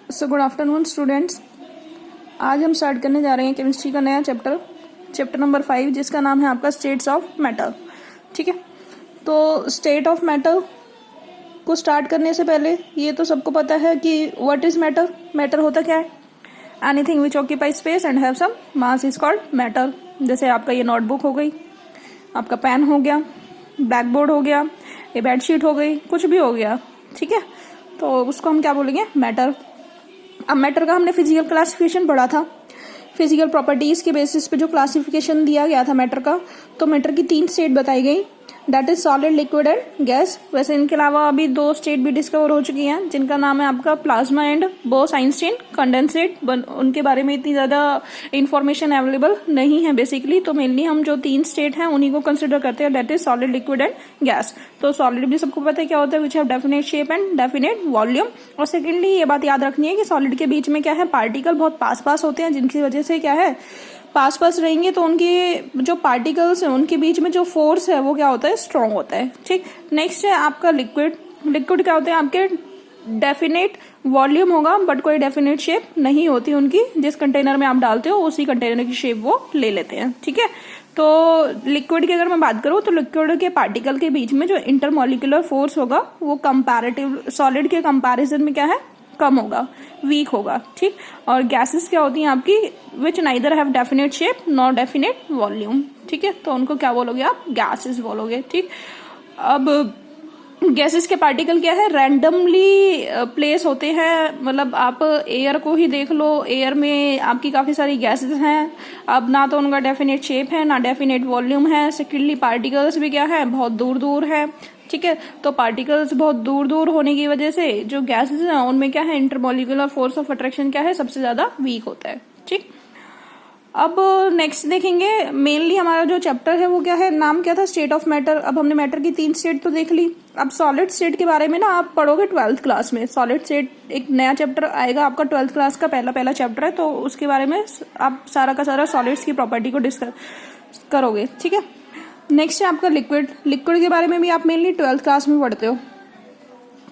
So good afternoon students. आज हम start करने जा रहे हैं केमिस्ट्री का नया चैप्टर नंबर 5, जिसका नाम है आपका स्टेट्स ऑफ मैटर। ठीक है, तो स्टेट ऑफ मैटर को स्टार्ट करने से पहले ये तो सबको पता है कि व्हाट इज मैटर। मैटर होता क्या है? Anything which occupy space and have some mass is called matter. जैसे आपका ये नोटबुक हो गई, आपका पेन हो गया, ब्लैक बोर्ड हो गया, ये बेडशीट हो गई, कुछ भी हो गया। ठीक है, तो उसको हम क्या बोलेंगे? मैटर। अब मैटर का हमने फिजिकल क्लासिफिकेशन पढ़ा था। फिजिकल प्रॉपर्टीज के बेसिस पे जो क्लासिफिकेशन दिया गया था मैटर का, तो मैटर की 3 स्टेट बताई गई, that is solid, liquid and gas. वैसे इनके अलावा अभी 2 स्टेट भी डिस्कवर हो चुकी हैं, जिनका नाम है आपका प्लाज्मा एंड बोस-आइंस्टीन कंडेंसेट। उनके बारे में इतनी ज्यादा इंफॉर्मेशन अवेलेबल नहीं है बेसिकली, तो मेनली हम जो 3 स्टेट हैं उन्हीं को कंसिडर करते हैं, that is solid, liquid and gas. तो सॉलिड भी सबको पता है क्या होता है, which have definite shape and definite volume. और सेकेंडली ये बात याद रखनी है कि सॉलिड के बीच में क्या है, पार्टिकल बहुत पास होते हैं, जिनकी वजह से क्या है, पास रहेंगे तो उनके जो पार्टिकल्स हैं उनके बीच में जो फोर्स है वो क्या होता है, स्ट्रांग होता है। ठीक, नेक्स्ट है आपका लिक्विड। लिक्विड क्या होते हैं आपके, डेफिनेट वॉल्यूम होगा बट कोई डेफिनेट शेप नहीं होती उनकी। जिस कंटेनर में आप डालते हो उसी कंटेनर की शेप वो ले लेते हैं। ठीक है, तो लिक्विड की अगर मैं बात करूं तो लिक्विड के पार्टिकल के बीच में जो इंटरमोलिकुलर फोर्स होगा वो कंपैरेटिव सॉलिड के कंपैरिजन में क्या है, कम होगा, वीक होगा। ठीक, और गैसेस क्या होती हैं आपकी, which neither have definite shape nor definite volume. ठीक है, तो उनको क्या बोलोगे आप, गैसेस बोलोगे। ठीक, अब गैसेस के पार्टिकल क्या है, रैंडमली प्लेस होते हैं। मतलब आप एयर को ही देख लो, एयर में आपकी काफी सारी गैसेस हैं। अब ना तो उनका डेफिनेट शेप है, ना डेफिनेट वॉल्यूम है। सेकेंडली पार्टिकल्स भी क्या है, बहुत दूर दूर है। ठीक है, तो पार्टिकल्स बहुत दूर दूर होने की वजह से जो गैसेस हैं उनमें क्या है, इंटरमोलिकुलर फोर्स ऑफ अट्रैक्शन क्या है, सबसे ज्यादा वीक होता है। ठीक, अब नेक्स्ट देखेंगे मेनली हमारा जो चैप्टर है वो क्या है, नाम क्या था, स्टेट ऑफ मैटर। अब हमने मैटर की 3 स्टेट तो देख ली। अब सॉलिड स्टेट के बारे में ना आप पढ़ोगे 12th क्लास में। सॉलिड स्टेट एक नया चैप्टर आएगा आपका 12th क्लास का, पहला चैप्टर है, तो उसके बारे में आप सारा का सारा सॉलिड्स की प्रॉपर्टी को डिस्कस करोगे। ठीक है, नेक्स्ट है आपका लिक्विड। लिक्विड के बारे में भी आप मेनली 12th क्लास में पढ़ते हो,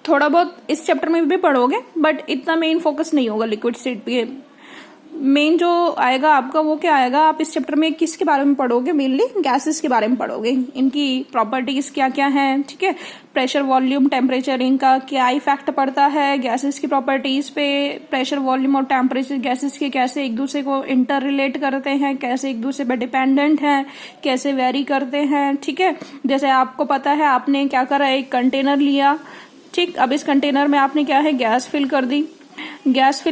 थोड़ा बहुत इस चैप्टर में भी पढ़ोगे बट इतना मेन फोकस नहीं होगा लिक्विड स्टेट पे। मेन जो आएगा आपका वो क्या आएगा, आप इस चैप्टर में किसके बारे में पढ़ोगे, मेनली गैसेस के बारे में पढ़ोगे, इनकी प्रॉपर्टीज क्या क्या हैं। ठीक है, प्रेशर, वॉल्यूम, टेम्परेचर, इनका क्या इफेक्ट पड़ता है गैसेस की प्रॉपर्टीज पे। प्रेशर, वॉल्यूम और टेम्परेचर गैसेस के कैसे एक दूसरे को इंटर रिलेट करते हैं, कैसे एक दूसरे पर डिपेंडेंट हैं, कैसे वेरी करते हैं। ठीक है, जैसे आपको पता है, आपने क्या करा, एक कंटेनर लिया। ठीक, अब इस कंटेनर में आपने क्या है, गैस फिल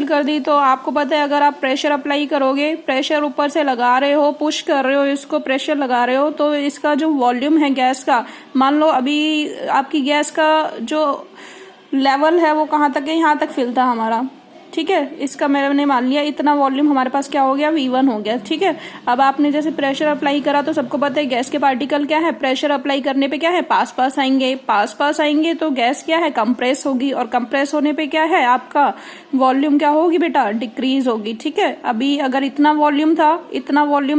कर दी, तो आपको पता है अगर आप प्रेशर अप्लाई करोगे, प्रेशर ऊपर से लगा रहे हो, पुश कर रहे हो, इसको प्रेशर लगा रहे हो, तो इसका जो वॉल्यूम है गैस का, मान लो अभी आपकी गैस का जो लेवल है वो कहाँ तक है, यहाँ तक फिल था हमारा। ठीक है, इसका मैंने मान लिया इतना वॉल्यूम हमारे पास क्या हो गया, V1 हो गया। ठीक है, अब आपने जैसे प्रेशर अप्लाई करा तो सबको पता है गैस के पार्टिकल क्या है, प्रेशर अप्लाई करने पे क्या है, पास आएंगे तो गैस क्या है, कंप्रेस होगी, और कंप्रेस होने पे क्या है, आपका वॉल्यूम क्या होगी बेटा, डिक्रीज होगी। ठीक है, अभी अगर इतना वॉल्यूम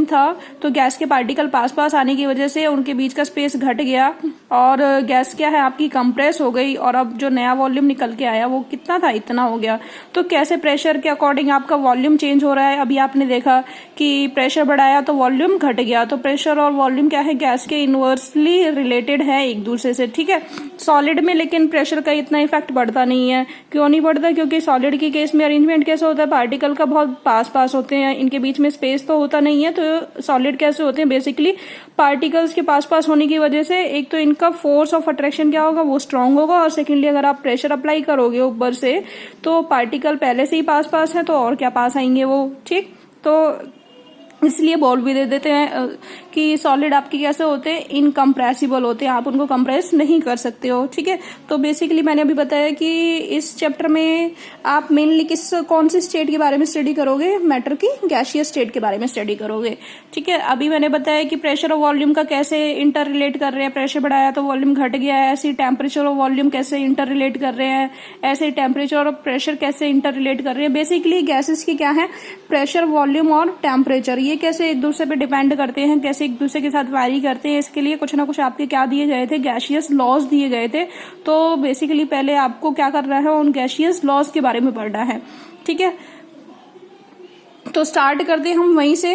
था तो गैस के पार्टिकल पास आने की वजह से उनके बीच का स्पेस घट गया और गैस क्या है आपकी कंप्रेस हो गई, और अब जो नया वॉल्यूम निकल के आया वो कितना था, इतना हो गया। तो कैसे प्रेशर के अकॉर्डिंग आपका वॉल्यूम चेंज हो रहा है, अभी आपने देखा कि प्रेशर बढ़ाया तो वॉल्यूम घट गया। तो प्रेशर और वॉल्यूम क्या है, गैस के इनवर्सली रिलेटेड है एक दूसरे से। ठीक है, सॉलिड में लेकिन प्रेशर का इतना इफेक्ट पड़ता नहीं है। क्यों नहीं पड़ता, क्योंकि सॉलिड के केस में अरेंजमेंट कैसे होता है, पार्टिकल का बहुत पास होते हैं, इनके बीच में स्पेस तो होता नहीं है। तो सॉलिड कैसे होते हैं, बेसिकली पार्टिकल्स के पास होने की वजह से एक तो इनका फोर्स ऑफ अट्रैक्शन क्या होगा, वो स्ट्रांग होगा, और सेकेंडली अगर आप प्रेशर अप्लाई करोगे ऊपर से तो पार्टिकल पहले से ही पास है तो और क्या पास आएंगे वो। ठीक, तो इसलिए बोल भी दे देते हैं कि सॉलिड आपके कैसे होते हैं, इनकम्प्रेसिबल होते हैं, आप उनको कंप्रेस नहीं कर सकते हो। ठीक है, तो बेसिकली मैंने अभी बताया कि इस चैप्टर में आप मेनली कौन सी स्टेट के बारे में स्टडी करोगे, मैटर की गैसियस स्टेट के बारे में स्टडी करोगे। ठीक है, अभी मैंने बताया कि प्रेशर और वॉल्यूम का कैसे इंटर रिलेट कर रहे हैं, प्रेशर बढ़ाया तो वॉल्यूम घट गया है, ऐसे टेम्परेचर और वॉल्यूम कैसे इंटर रिलेट कर रहे हैं, ऐसे टेम्परेचर और प्रेशर कैसे इंटर रिलेट कर रहे हैं। बेसिकली गैसेस की क्या है, प्रेशर, वॉल्यूम और टेम्परेचर, ये कैसे एक दूसरे पे डिपेंड करते हैं, कैसे एक दूसरे के साथ वैरी करते हैं, इसके लिए कुछ ना कुछ आपके क्या दिए गए थे, गैसियस लॉज दिए गए थे। तो बेसिकली पहले आपको क्या करना है, उन गैसियस लॉज के बारे में पढ़ना है। ठीक है, तो स्टार्ट करते हैं हम वहीं से।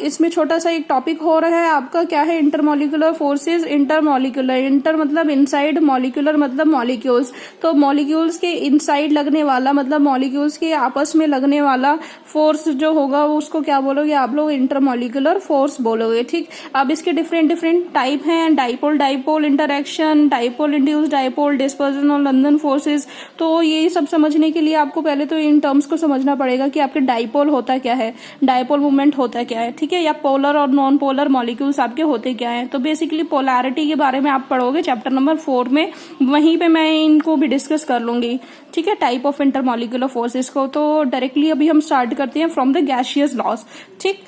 इसमें छोटा सा एक टॉपिक हो रहा है आपका, क्या है, इंटरमॉलिक्यूलर फोर्सेस। इंटरमॉलिक्यूलर, इंटर मतलब इनसाइड, मॉलिक्यूलर मतलब मॉलिक्यूल्स। तो मॉलिक्यूल्स के इनसाइड लगने वाला मतलब मॉलिक्यूल्स के आपस में लगने वाला फोर्स जो होगा उसको क्या बोलोगे आप लोग, इंटरमॉलिक्यूलर फोर्स बोलोगे। ठीक, अब इसके डिफरेंट डिफरेंट टाइप हैं, dipole dipole interaction, dipole induce dipole, dispersion और लंदन फोर्सेस। तो ये सब समझने के लिए आपको पहले तो इन टर्म्स को समझना पड़ेगा कि आपके डाइपोल होता क्या है, डाइपोल मूवमेंट होता क्या है। ठीक है, या पोलर और नॉन पोलर मॉलिक्यूल्स आपके होते क्या है। तो बेसिकली पोलैरिटी के बारे में आप पढ़ोगे चैप्टर नंबर 4 में, वहीं पे मैं इनको भी डिस्कस कर लूंगी। ठीक है, टाइप ऑफ इंटरमॉलिक्यूलर फोर्सेस को। तो डायरेक्टली अभी हम स्टार्ट करते हैं फ्रॉम द गैसियस लॉज। ठीक,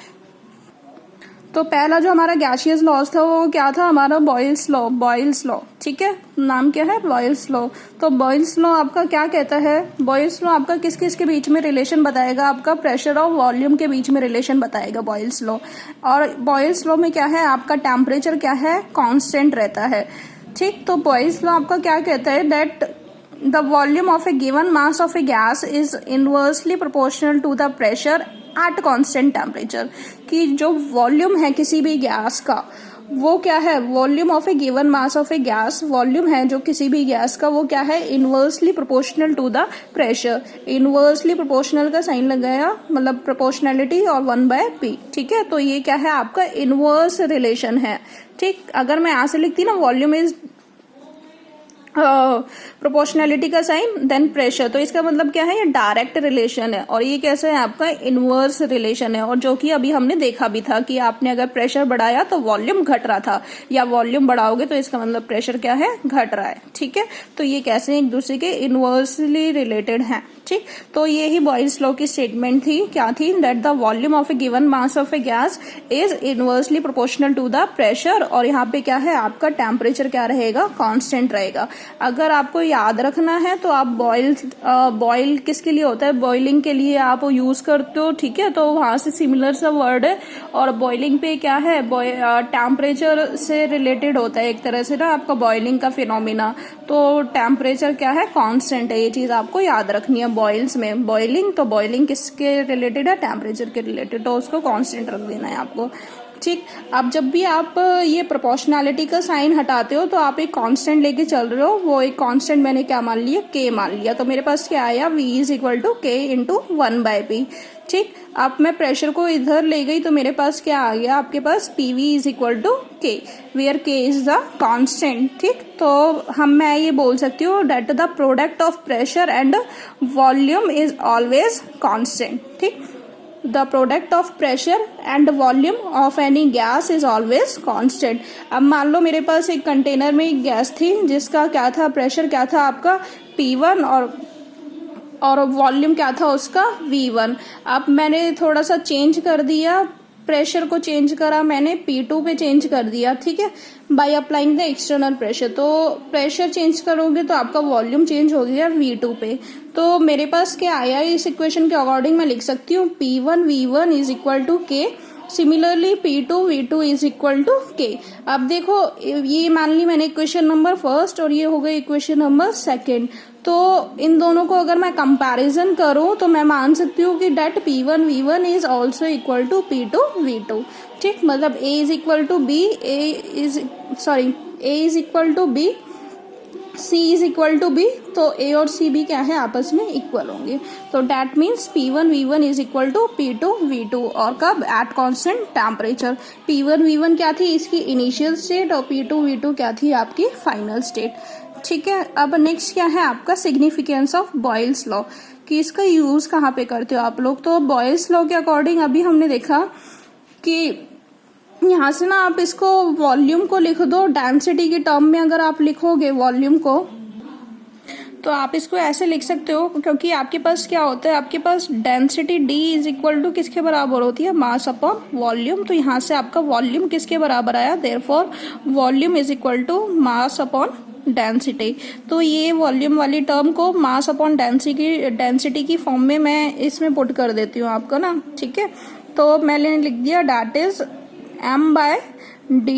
तो पहला जो हमारा गैसियस लॉज था वो क्या था, हमारा बॉयल्स लॉ। बॉयल्स लॉ, ठीक है, नाम क्या है, बॉयल्स लॉ। तो बॉयल्स लॉ आपका क्या कहता है, बॉयल्स लॉ आपका किस किस के बीच में रिलेशन बताएगा, आपका प्रेशर और वॉल्यूम के बीच में रिलेशन बताएगा बॉयल्स लॉ। और बॉयल्स लॉ में क्या है, आपका टेम्परेचर क्या है, कांस्टेंट रहता है। ठीक, तो बॉयल्स लॉ आपका क्या कहता है, that the volume of a given mass of a gas is inversely proportional to the pressure at constant temperature. कि जो वॉल्यूम है किसी भी गैस का वो क्या है, volume of a given mass of a gas, volume है जो किसी भी गैस का वो क्या है, inversely proportional to the pressure. Inversely proportional का साइन लगाया, मतलब प्रोपोर्शनैलिटी और 1/p। ठीक है, तो ये क्या है, आपका इनवर्स रिलेशन है। ठीक, अगर मैं यहां से लिखती ना, वॉल्यूम इज प्रोपोर्शनैलिटी का साइन देन प्रेशर, तो इसका मतलब क्या है, ये डायरेक्ट रिलेशन है। और ये कैसे है, आपका इनवर्स रिलेशन है। और जो कि अभी हमने देखा भी था कि आपने अगर प्रेशर बढ़ाया तो वॉल्यूम घट रहा था, या वॉल्यूम बढ़ाओगे तो इसका मतलब प्रेशर क्या है, घट रहा है। ठीक है, तो ये कैसे एक दूसरे के इनवर्सली रिलेटेड हैं। ठीक, तो ये ही बॉयल्स लॉ की स्टेटमेंट थी, क्या थी, that the volume of a given mass of a gas is inversely proportional to the pressure. और यहाँ पे क्या है, आपका टेम्परेचर क्या रहेगा, कांस्टेंट रहेगा। अगर आपको याद रखना है तो आप बॉयल किसके लिए होता है, बॉइलिंग के लिए आप यूज करते हो। ठीक है, तो वहां से सिमिलर सा वर्ड है। और बॉइलिंग पे क्या है, टेम्परेचर से रिलेटेड होता है एक तरह से ना आपका बॉइलिंग का फिनोमिना। तो टेम्परेचर क्या है, कांस्टेंट है, ये चीज आपको याद रखनी है। बॉइल्स में बॉइलिंग, तो बॉइलिंग किसके रिलेटेड है, टेम्परेचर के रिलेटेड, तो उसको कांस्टेंट रख देना है आपको। ठीक, अब जब भी आप ये प्रोपोर्शनैलिटी का साइन हटाते हो तो आप एक कांस्टेंट लेके चल रहे हो। वो एक कांस्टेंट मैंने क्या मान लिया, k मान लिया। तो मेरे पास क्या आया, v is equal to k into 1/p। ठीक, अब मैं प्रेशर को इधर ले गई तो मेरे पास क्या आ गया, आपके पास pv is equal to k, where k is the constant. ठीक, तो मैं ये बोल सकती हूँ that the product of pressure and volume is always constant. ठीक, the product of pressure and volume of any gas is always constant। अब मान लो मेरे पास एक कंटेनर में एक गैस थी जिसका क्या था, प्रेशर क्या था आपका P1 और वॉल्यूम क्या था उसका V1। अब मैंने थोड़ा सा चेंज कर दिया, प्रेशर को चेंज करा मैंने, P2 पे चेंज कर दिया। ठीक है, by applying the external pressure. तो प्रेशर चेंज करोगे तो आपका वॉल्यूम चेंज हो गया V2 पे। तो मेरे पास क्या आया, इस इक्वेशन के अकॉर्डिंग मैं लिख सकती हूँ P1 V1 is equal to K, similarly P2 V2 is equal to K। अब देखो, ये मान ली मैंने इक्वेशन नंबर फर्स्ट और ये हो गई इक्वेशन नंबर सेकेंड। तो इन दोनों को अगर मैं कंपैरिजन करूं तो मैं मान सकती हूँ कि that P1 V1 is also equal to P2 V2। ठीक, मतलब A is equal to B, A is equal to B, C is equal to B। तो A और C भी क्या है, आपस में इक्वल होंगे। तो that means P1 V1 is equal to P2 V2। और कब, at constant temperature. P1 V1 क्या थी, इसकी इनिशियल स्टेट, और P2 V2 क्या थी, आपकी फाइनल स्टेट। ठीक है, अब नेक्स्ट क्या है आपका सिग्निफिकेंस ऑफ बॉयल्स लॉ, कि इसका यूज कहाँ पे करते हो आप लोग। तो बॉयल्स लॉ के अकॉर्डिंग अभी हमने देखा कि यहाँ से ना आप इसको वॉल्यूम को लिख दो डेंसिटी के टर्म में। अगर आप लिखोगे वॉल्यूम को तो आप इसको ऐसे लिख सकते हो, क्योंकि आपके पास क्या होता है, आपके पास density D is equal to किसके बराबर होती है, मास अपॉन वॉल्यूम। तो यहाँ से आपका वॉल्यूम किसके बराबर आया, therefore volume is equal to mass upon density. तो ये वॉल्यूम वाली टर्म को मास अपॉन डेंसिटी की फॉर्म में मैं इसमें पुट कर देती हूँ आपको ना। ठीक है, तो मैंने लिख दिया that is m/d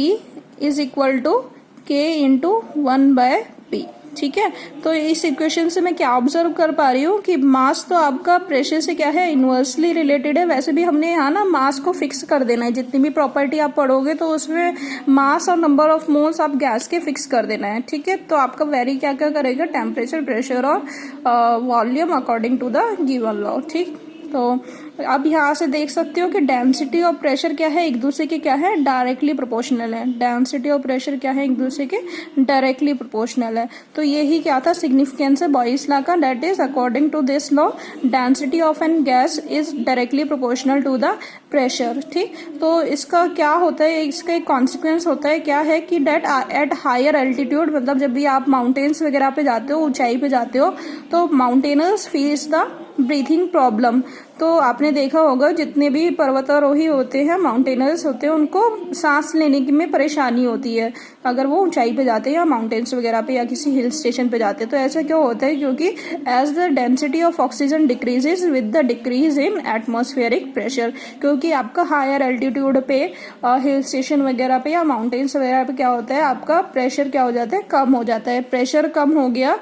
is equal to k into 1/p। ठीक है, तो इस इक्वेशन से मैं क्या ऑब्जर्व कर पा रही हूँ कि मास तो आपका प्रेशर से क्या है, इनवर्सली रिलेटेड है। वैसे भी हमने यहाँ ना मास को फिक्स कर देना है, जितनी भी प्रॉपर्टी आप पढ़ोगे तो उसमें मास और नंबर ऑफ मोल्स आप गैस के फिक्स कर देना है। ठीक है, तो आपका वेरी क्या क्या करेगा, टेम्परेचर, प्रेशर और volume according to the given law. ठीक, तो अब यहाँ से देख सकते हो कि डेंसिटी और प्रेशर क्या है, एक दूसरे के क्या है, डायरेक्टली प्रोपोर्शनल है। डेंसिटी और प्रेशर क्या है, एक दूसरे के डायरेक्टली प्रोपोर्शनल है। तो यही क्या था सिग्निफिकेंस है बॉयल्स लॉ का, that is according to this law density of an gas is directly proportional to the pressure. ठीक, तो इसका क्या होता है, इसका एक कॉन्सिक्वेंस होता है क्या है कि डेट एट हायर एल्टीट्यूड, मतलब जब भी आप माउंटेन्स वगैरह पे जाते हो, ऊंचाई पे जाते हो, तो mountaineers face the breathing problem. तो आपने देखा होगा जितने भी पर्वतारोही होते हैं, माउंटेनर्स होते हैं, उनको सांस लेने की में परेशानी होती है अगर वो ऊंचाई पे जाते हैं या माउंटेन्स वगैरह पे या किसी हिल स्टेशन पे जाते हैं। तो ऐसा क्यों होता है, क्योंकि as the density of oxygen decreases with the decrease in atmospheric pressure, क्योंकि आपका हायर एल्टीट्यूड पे हिल स्टेशन वगैरह पे या माउंटेन्स वगैरह पे क्या होता है, आपका प्रेशर क्या हो जाता है, कम हो जाता है। प्रेशर कम हो गया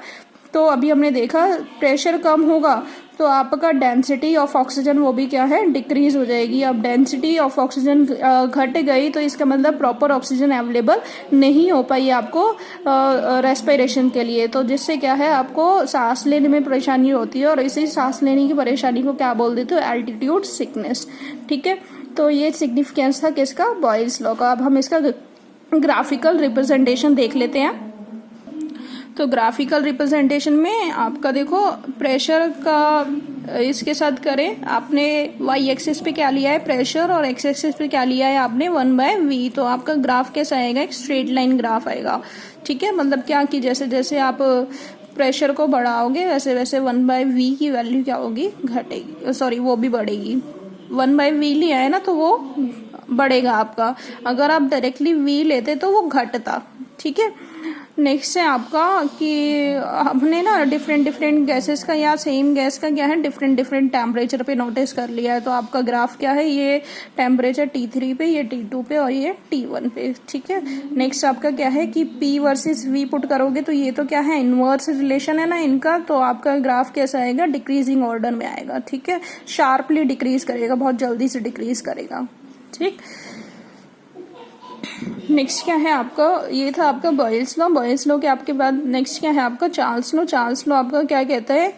तो अभी हमने देखा प्रेशर कम होगा तो आपका डेंसिटी ऑफ ऑक्सीजन वो भी क्या है, डिक्रीज हो जाएगी। अब डेंसिटी ऑफ ऑक्सीजन घट गई तो इसका मतलब प्रॉपर ऑक्सीजन अवेलेबल नहीं हो पाई आपको रेस्पिरेशन के लिए, तो जिससे क्या है आपको सांस लेने में परेशानी होती है, और इसी सांस लेने की परेशानी को क्या बोल देते हो, एल्टीट्यूड सिकनेस। ठीक है, तो ये सिग्निफिकेंस था किसका, बॉयल्स लॉ का। अब हम इसका ग्राफिकल रिप्रेजेंटेशन देख लेते हैं। तो ग्राफिकल रिप्रेजेंटेशन में आपका देखो प्रेशर का इसके साथ करें, आपने वाई एक्सिस पे क्या लिया है प्रेशर, और एक्स एक्सिस पे क्या लिया है आपने 1/v। तो आपका ग्राफ कैसा आएगा, एक स्ट्रेट लाइन ग्राफ आएगा। ठीक है, मतलब क्या कि जैसे जैसे आप प्रेशर को बढ़ाओगे वैसे वैसे 1/v की वैल्यू क्या होगी, घटेगी, सॉरी वो भी बढ़ेगी। 1/v लिया है ना तो वो बढ़ेगा आपका, अगर आप डायरेक्टली v लेते तो वो घटता। ठीक है, नेक्स्ट है आपका कि हमने ना डिफरेंट गैसेस का या सेम गैस का क्या है डिफरेंट टेम्परेचर पे नोटिस कर लिया है। तो आपका ग्राफ क्या है, ये टेम्परेचर T3 पे, ये T2 पे और ये T1 पे। ठीक है, नेक्स्ट आपका क्या है कि P वर्सेस V पुट करोगे तो ये तो क्या है इनवर्स रिलेशन है ना इनका, तो आपका ग्राफ कैसा आएगा, डिक्रीजिंग ऑर्डर में आएगा। ठीक है, शार्पली डिक्रीज करेगा, बहुत जल्दी से डिक्रीज करेगा। ठीक, नेक्स्ट क्या है आपका, ये था आपका बॉयल्स लॉ। बॉयल्स लॉ के आपके बाद नेक्स्ट क्या है आपका चार्ल्स लॉ। चार्ल्स लॉ आपका क्या कहता है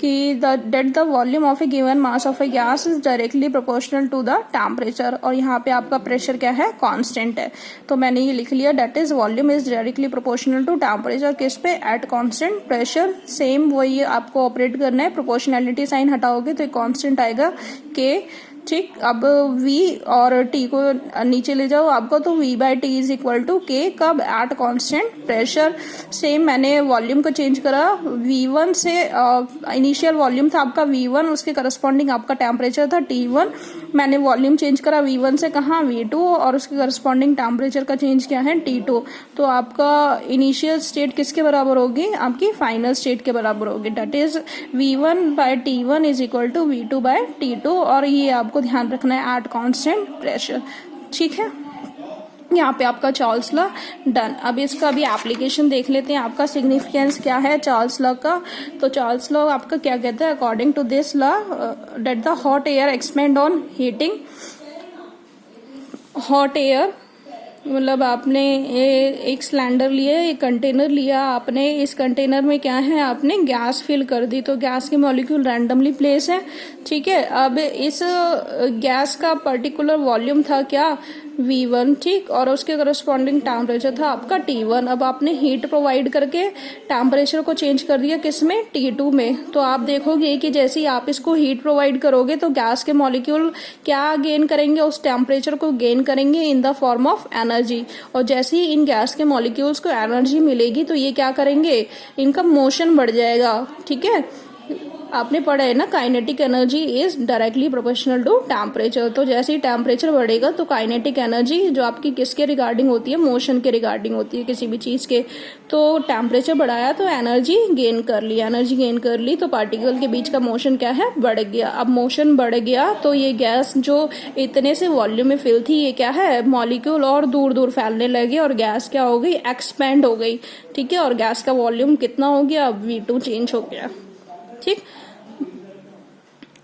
कि that the volume of a given mass of a gas is directly proportional to the temperature, और यहाँ पे आपका प्रेशर क्या है, कांस्टेंट है। तो मैंने ये लिख लिया that is volume is directly proportional to temperature, किस पे, एट कांस्टेंट प्रेशर। सेम वही आपको ऑपरेट करना है, प्रोपोर्शनैलिटी साइन हटाओगे तो कांस्टेंट आएगा के। ठीक, अब v और t को नीचे ले जाओ आपको, तो v/t is equal to k, कब, एट कांस्टेंट प्रेशर। सेम मैंने वॉल्यूम को चेंज करा, v1 से इनिशियल वॉल्यूम था आपका v1, उसके करस्पॉन्डिंग आपका टेम्परेचर था T1, मैंने वॉल्यूम चेंज करा v1 से कहाँ, v2, और उसके करस्पॉन्डिंग टेम्परेचर का चेंज क्या है, T2। तो आपका इनिशियल स्टेट किसके बराबर होगी, आपकी फाइनल स्टेट के बराबर होगी, that is v1/T1 is equal to v2/T2, और ये आपको ध्यान रखना है एट कांस्टेंट प्रेशर। ठीक है, यहाँ पे आपका चार्ल्स लॉ डन। अब इसका भी एप्लीकेशन देख लेते हैं, आपका सिग्निफिकेंस क्या है चार्ल्स लॉ का। तो चार्ल्स लॉ आपका क्या कहता है, according to this law that the hot air expand on heating. Hot air मतलब आपने एक सिलेंडर लिया, एक कंटेनर लिया आपने, इस कंटेनर में क्या है आपने गैस फिल कर दी, तो गैस के मॉलिक्यूल रैंडमली प्लेस है। ठीक है, अब इस गैस का पर्टिकुलर वॉल्यूम था क्या, V1। ठीक, और उसके करस्पॉन्डिंग टेम्परेचर था आपका T1। अब आपने हीट प्रोवाइड करके टेम्परेचर को चेंज कर दिया किसमें, T2 में। तो आप देखोगे कि जैसे ही आप इसको हीट प्रोवाइड करोगे तो गैस के मॉलिक्यूल क्या गेन करेंगे, उस टेम्परेचर को गेन करेंगे in the form of energy. और जैसे ही इन गैस के मॉलिक्यूल्स को एनर्जी मिलेगी तो ये क्या करेंगे, इनका मोशन बढ़ जाएगा। ठीक है, आपने पढ़ा है ना, kinetic energy is directly proportional to temperature. तो जैसे ही टेम्परेचर बढ़ेगा तो काइनेटिक एनर्जी जो आपकी किसके रिगार्डिंग होती है, मोशन के रिगार्डिंग होती है किसी भी चीज के। तो टेम्परेचर बढ़ाया तो एनर्जी गेन कर ली, एनर्जी गेन कर ली तो पार्टिकल के बीच का मोशन क्या है, बढ़ गया। अब मोशन बढ़ गया तो ये गैस जो इतने से वॉल्यूम में फिल थी, ये क्या है, मॉलिक्यूल और दूर दूर फैलने लगे और गैस क्या हो गई, एक्सपेंड हो गई। ठीक है, और गैस का वॉल्यूम कितना हो गया, अब V2 चेंज हो गया। ठीक,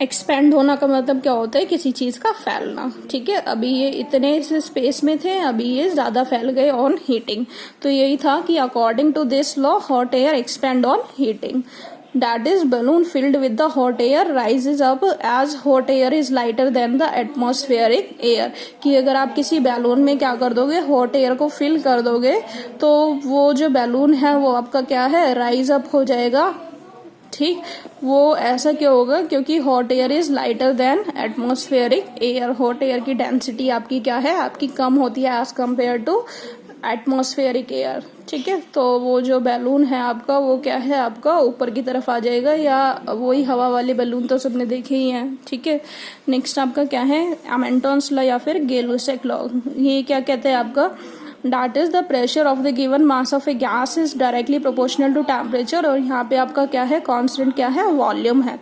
एक्सपेंड होना का मतलब क्या होता है, किसी चीज का फैलना। ठीक है, अभी ये इतने से स्पेस में थे, अभी ये ज्यादा फैल गए ऑन हीटिंग। तो यही था कि according to this law hot air expand on heating, that is balloon filled with the hot air rises up as hot air is lighter than the atmospheric air. कि अगर आप किसी बैलून में क्या कर दोगे, हॉट एयर को fill कर दोगे तो वो जो बैलून है वो आपका क्या है, राइज अप हो जाएगा। ठीक, वो ऐसा क्यों होगा, क्योंकि hot air is lighter than atmospheric air. Hot air की डेंसिटी आपकी क्या है, आपकी कम होती है as compare to atmospheric air. ठीक है, तो वो जो बैलून है आपका वो क्या है, आपका ऊपर की तरफ आ जाएगा, या वही हवा वाले बैलून तो सबने देखे ही हैं। ठीक है, नेक्स्ट आपका क्या है, एमेंटॉन्स लॉ या फिर गै-लुसेक लॉ। ये क्या कहते हैं आपका, that is the pressure of the given mass of a gas is directly proportional to temperature। और यहाँ पे आपका क्या है, कांस्टेंट क्या है, वॉल्यूम है।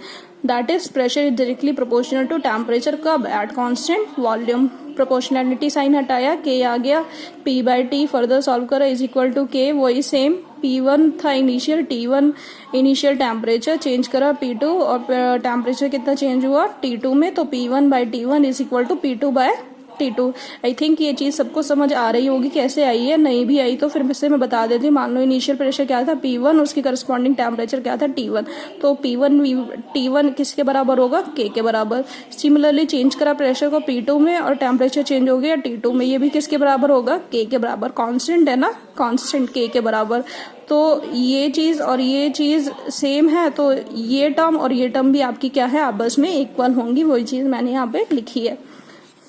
that is pressure is directly proportional to temperature कब, at constant volume। Proportionality sign हटाया, k आ गया, p/t फर्दर सॉल्व करा इज इक्वल टू k, वही सेम P1 था initial, T1 initial temperature, change करा P2 और टेम्परेचर कितना चेंज हुआ T2 में, तो P1/T1 is equal to P2/T2। I think ये चीज सबको समझ आ रही होगी, कैसे आई है, नहीं भी आई तो फिर से मैं बता देती हूँ। मान लो इनिशियल प्रेशर क्या था P1, उसकी करस्पॉन्डिंग टेम्परेचर क्या था T1, तो T1 किसके बराबर होगा, K के बराबर। सिमिलरली चेंज करा प्रेशर को P2 में और टेम्परेचर चेंज हो गया T2 में, ये भी किसके बराबर होगा, K के बराबर। कांस्टेंट है ना, कांस्टेंट K के बराबर। तो ये चीज और ये चीज सेम है, तो ये टर्म और ये टर्म भी आपकी क्या है, आपस में इक्वल होंगी, वही चीज मैंने यहाँ पे लिखी है।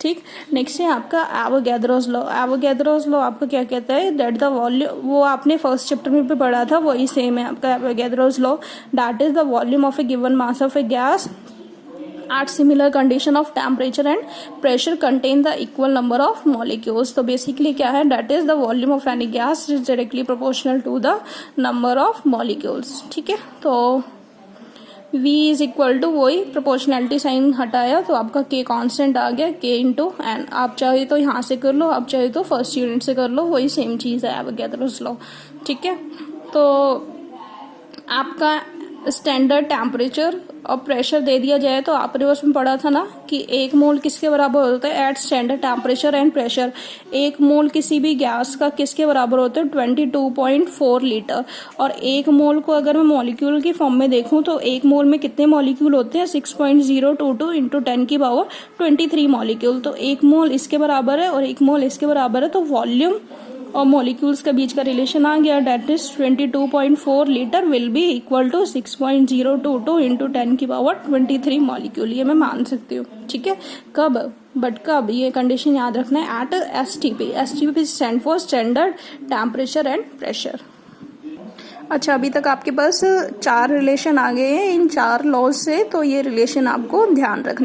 ठीक, नेक्स्ट है आपका एवोगैड्रोस लॉ। एवोगैड्रोस लॉ आपका क्या कहता है, दैट द वॉल्यूम, वो आपने फर्स्ट चैप्टर में भी पढ़ा था, वही सेम है आपका Avogadro's law. That is the volume of a given mass of a gas at similar condition of temperature and pressure contain the equal number of molecules। तो बेसिकली क्या है, that is the volume of any gas is directly proportional to the number of molecules। ठीक है, तो V is equal to, वही proportionality sign हटाया तो आपका K कांस्टेंट आ गया, K इंटू एन। आप चाहे तो यहाँ से कर लो, आप चाहे तो फर्स्ट यूनिट से कर लो, वही सेम चीज है एवोगैड्रोस लॉ। ठीक है, तो आपका स्टैंडर्ड टेम्परेचर और प्रेशर दे दिया जाए तो आपने उसमें पढ़ा था ना कि 1 मोल किसके बराबर होता है, at standard temperature and pressure 1 mole किसी भी गैस का किसके बराबर होता है, 22.4 लीटर। और 1 मोल को अगर मैं मॉलिक्यूल की फॉर्म में देखूं तो 1 मोल में कितने मॉलिक्यूल होते हैं, 6.022 इंटू 10 की पावर 23 मॉलिक्यूल। तो 1 मोल इसके बराबर है और 1 मोल इसके बराबर है, तो वॉल्यूम और मॉलिक्यूल्स के बीच का रिलेशन आ गया, that is 22.4 litre will be equal to 6.022 into 10 की पावर 23 मॉलिक्यूल। ये मैं मान सकती हूँ। ठीक है, कब, बट कब, ये कंडीशन याद रखना है, at STP stand for standard temperature and pressure. अच्छा, अभी तक आपके पास 4 रिलेशन आ गए हैं इन 4 लॉज से, तो ये रिलेशन आपको ध्यान रखने